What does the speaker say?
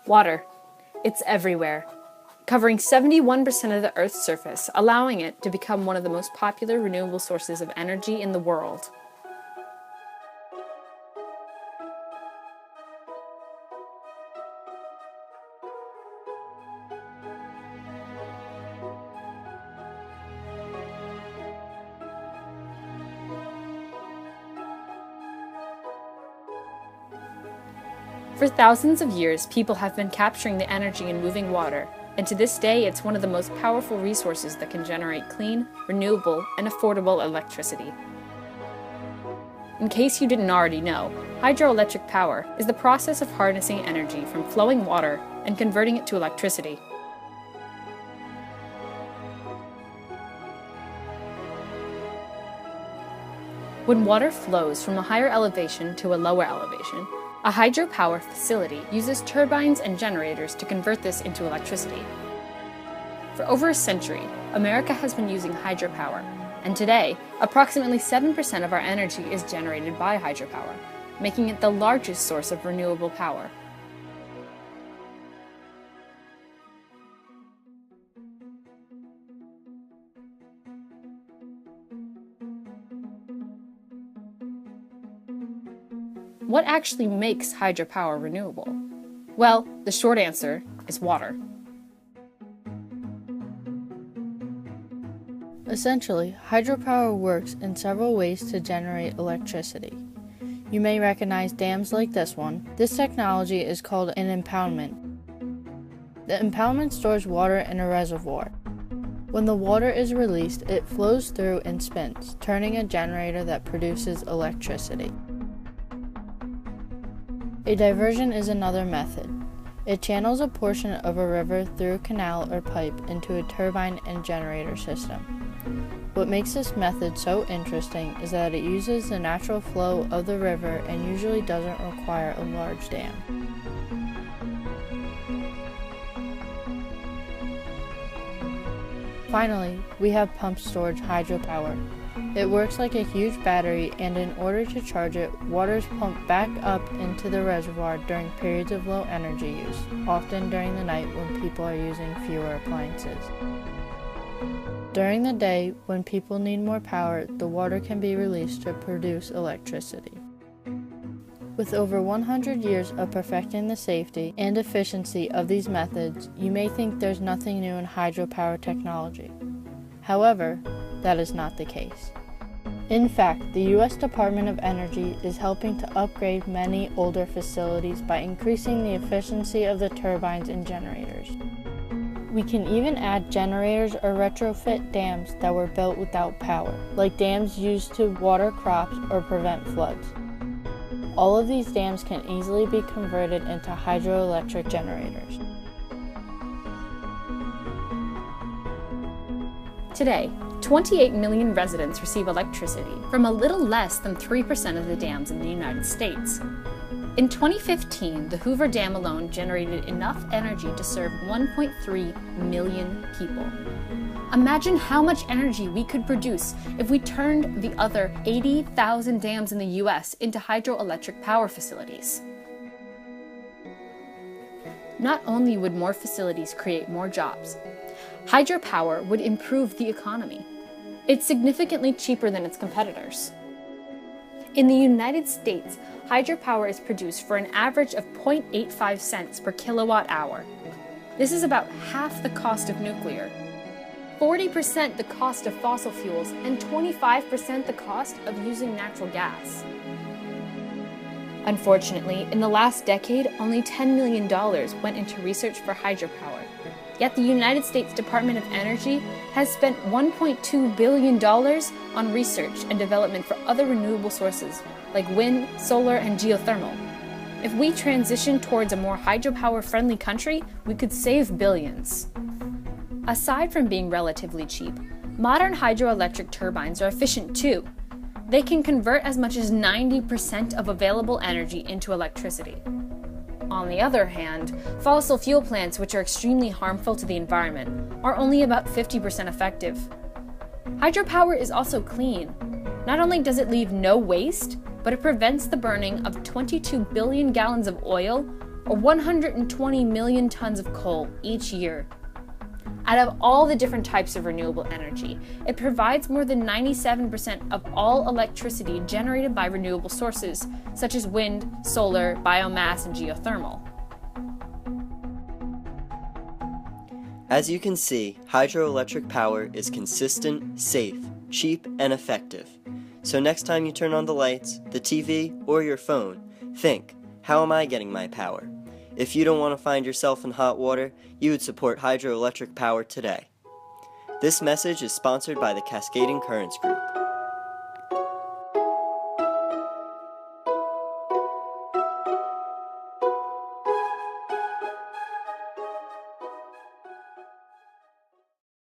Water. It's everywhere, covering 71% of the Earth's surface, allowing it to become one of the most popular renewable sources of energy in the world. For thousands of years, people have been capturing the energy in moving water, and to this day, it's one of the most powerful resources that can generate clean, renewable, and affordable electricity. In case you didn't already know, hydroelectric power is the process of harnessing energy from flowing water and converting it to electricity. When water flows from a higher elevation to a lower elevation, a hydropower facility uses turbines and generators to convert this into electricity. For over a century, America has been using hydropower, and today, approximately 7% of our energy is generated by hydropower, making it the largest source of renewable power. What actually makes hydropower renewable? Well, the short answer is water. Essentially, hydropower works in several ways to generate electricity. You may recognize dams like this one. This technology is called an impoundment. The impoundment stores water in a reservoir. When the water is released, it flows through and spins, turning a generator that produces electricity. A diversion is another method. It channels a portion of a river through a canal or pipe into a turbine and generator system. What makes this method so interesting is that it uses the natural flow of the river and usually doesn't require a large dam. Finally, we have pumped storage hydropower. It works like a huge battery, and in order to charge it, water is pumped back up into the reservoir during periods of low energy use, often during the night when people are using fewer appliances. During the day, when people need more power, the water can be released to produce electricity. With over 100 years of perfecting the safety and efficiency of these methods, you may think there's nothing new in hydropower technology. However, that is not the case. In fact, the U.S. Department of Energy is helping to upgrade many older facilities by increasing the efficiency of the turbines and generators. We can even add generators or retrofit dams that were built without power, like dams used to water crops or prevent floods. All of these dams can easily be converted into hydroelectric generators. Today, 28 million residents receive electricity from a little less than 3% of the dams in the United States. In 2015, the Hoover Dam alone generated enough energy to serve 1.3 million people. Imagine how much energy we could produce if we turned the other 80,000 dams in the US into hydroelectric power facilities. Not only would more facilities create more jobs, hydropower would improve the economy. It's significantly cheaper than its competitors. In the United States, hydropower is produced for an average of 0.85 cents per kilowatt hour. This is about half the cost of nuclear, 40% the cost of fossil fuels, and 25% the cost of using natural gas. Unfortunately, in the last decade, only $10 million went into research for hydropower. Yet the United States Department of Energy has spent $1.2 billion on research and development for other renewable sources, like wind, solar, and geothermal. If we transition towards a more hydropower-friendly country, we could save billions. Aside from being relatively cheap, modern hydroelectric turbines are efficient too. They can convert as much as 90% of available energy into electricity. On the other hand, fossil fuel plants, which are extremely harmful to the environment, are only about 50% effective. Hydropower is also clean. Not only does it leave no waste, but it prevents the burning of 22 billion gallons of oil, or 120 million tons of coal each year. Out of all the different types of renewable energy, it provides more than 97% of all electricity generated by renewable sources, such as wind, solar, biomass, and geothermal. As you can see, hydroelectric power is consistent, safe, cheap, and effective. So next time you turn on the lights, the TV, or your phone, think, how am I getting my power? If you don't want to find yourself in hot water, you would support hydroelectric power today. This message is sponsored by the Cascading Currents Group.